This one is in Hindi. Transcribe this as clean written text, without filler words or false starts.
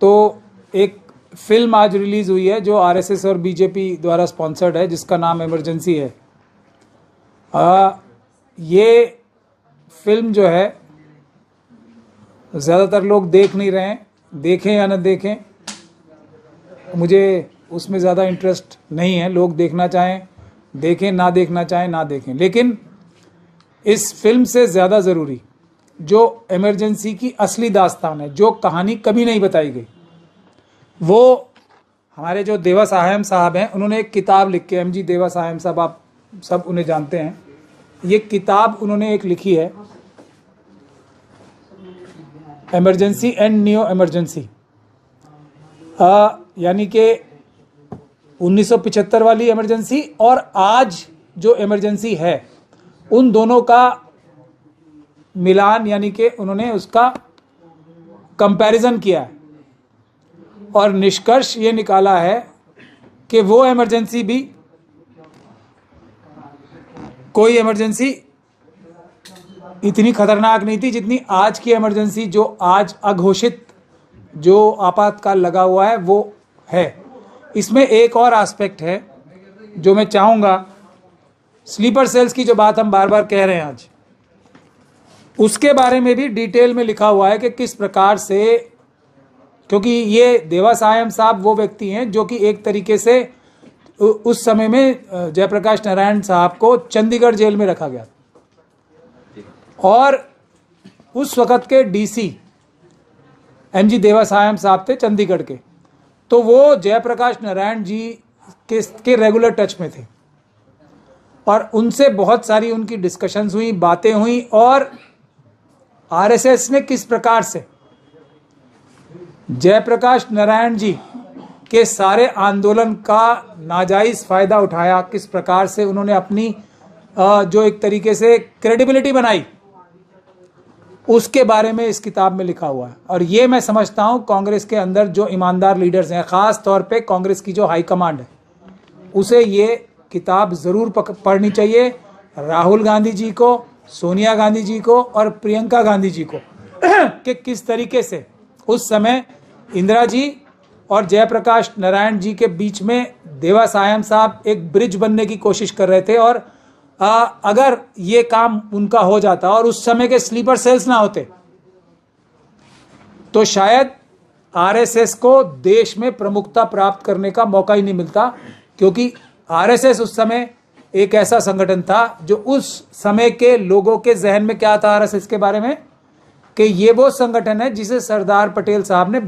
तो एक फिल्म आज रिलीज़ हुई है जो आरएसएस और बीजेपी द्वारा स्पॉन्सर्ड है, जिसका नाम इमरजेंसी है। ये फिल्म जो है ज़्यादातर लोग देख नहीं रहे हैं, देखें या न देखें मुझे उसमें ज़्यादा इंटरेस्ट नहीं है। लोग देखना चाहें देखें, ना देखना चाहें ना देखें। लेकिन इस फिल्म से ज़्यादा ज़रूरी जो इमरजेंसी की असली दास्तान है, जो कहानी कभी नहीं बताई गई, वो हमारे जो देवा साहब साहब हैं, उन्होंने एक किताब लिख के, एमजी देवा साहब साहब, आप सब उन्हें जानते हैं। ये किताब उन्होंने एक लिखी है, इमरजेंसी एंड नियो इमरजेंसी, यानी कि 1975 वाली इमरजेंसी और आज जो इमरजेंसी है, उन दोनों का मिलान, यानी कि उन्होंने उसका कंपैरिजन किया है और निष्कर्ष ये निकाला है कि वो इमरजेंसी भी कोई इमरजेंसी इतनी खतरनाक नहीं थी जितनी आज की इमरजेंसी, जो आज अघोषित जो आपातकाल लगा हुआ है वो है। इसमें एक और एस्पेक्ट है जो मैं चाहूँगा, स्लीपर सेल्स की जो बात हम बार बार कह रहे हैं आज, उसके बारे में भी डिटेल में लिखा हुआ है कि किस प्रकार से, क्योंकि ये देवा साहब वो व्यक्ति हैं जो कि एक तरीके से उस समय में जयप्रकाश नारायण साहब को चंडीगढ़ जेल में रखा गया और उस वक़्त के डीसी एमजी देवा साहब थे चंडीगढ़ के, तो वो जयप्रकाश नारायण जी के रेगुलर टच में थे और उनसे बहुत सारी उनकी डिस्कशंस हुई, बातें हुई और आरएसएस ने किस प्रकार से जयप्रकाश नारायण जी के सारे आंदोलन का नाजायज़ फ़ायदा उठाया, किस प्रकार से उन्होंने अपनी जो एक तरीके से क्रेडिबिलिटी बनाई, उसके बारे में इस किताब में लिखा हुआ है। और ये मैं समझता हूँ कांग्रेस के अंदर जो ईमानदार लीडर्स हैं, ख़ास तौर पे कांग्रेस की जो हाई कमांड है, उसे ये किताब ज़रूर पढ़नी चाहिए। राहुल गांधी जी को, सोनिया गांधी जी को और प्रियंका गांधी जी को कि किस तरीके से उस समय इंदिरा जी और जयप्रकाश नारायण जी के बीच में देवा साहब एक ब्रिज बनने की कोशिश कर रहे थे और अगर ये काम उनका हो जाता और उस समय के स्लीपर सेल्स ना होते तो शायद आरएसएस को देश में प्रमुखता प्राप्त करने का मौका ही नहीं मिलता, क्योंकि आरएसएस उस समय एक ऐसा संगठन था जो उस समय के लोगों के जहन में क्या था आरएसएस के बारे में, कि ये वो संगठन है जिसे सरदार पटेल साहब ने